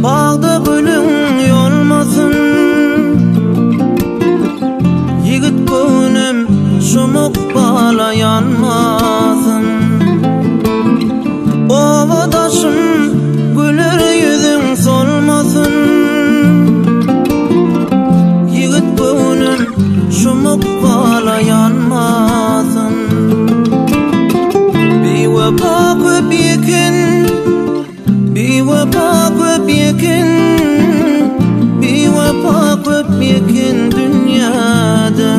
Bağda bölün yolmasın, yigit gönlüm şumuk bala yanmasın. Ovadaşım güler yüzün solmasın, yigit gönlüm şumuk bala yanmasın. Bir vefa köp yekin, bir vefa köp yekin, bir vefa köp yekin dünyada.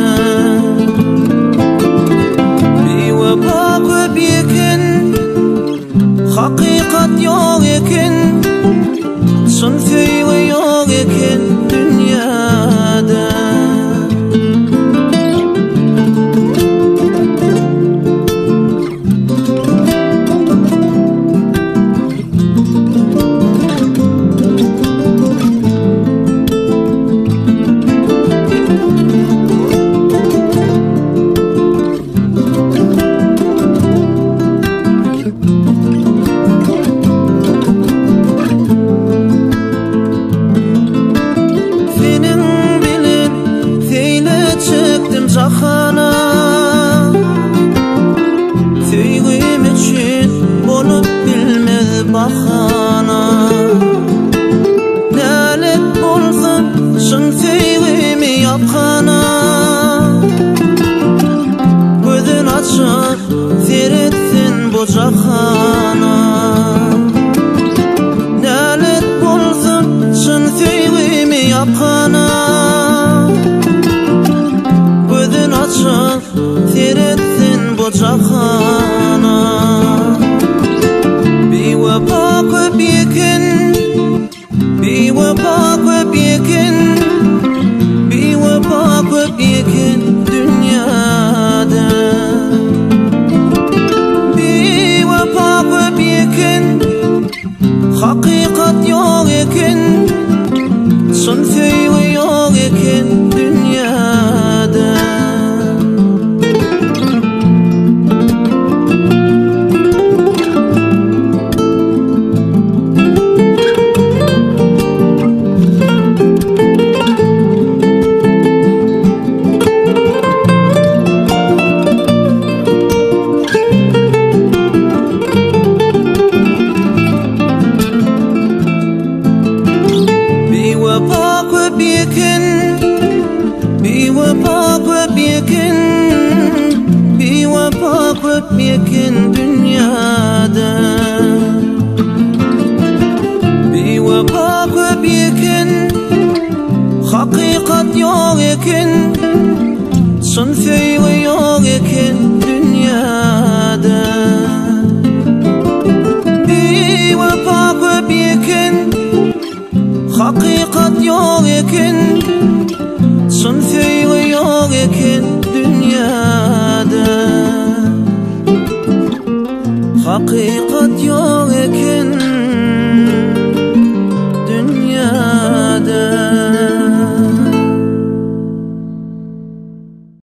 Bir vefa köp yekin, hakikat yok ekin, son sevgi yok ekin dünyada. Zahana sevgim için bolup bilmez bahana. Lanet olsun şun sevgimi yapkana, gözün açıp seyretsin bu cahana. Lanet olsun şun sevgimi yapkana, açıp seyretsin bu cahana. Bir vefa köp yekin, bir vefa köp yekin, bir vefa köp yekin dünyada. Bir vefa köp yekin, hakikat yok ekin, son sevgi yok ekin dünyada. Bir vefa köp yekin, bir vefa köp yekin dünyada. Bir vefa köp yekin, hakikat yok ekin, son sevgi yok ekin dünyada. Bir vefa köp yekin, hakikat yok ekin, son sevgi yok ekin dünyada. Hakikat yok ekin.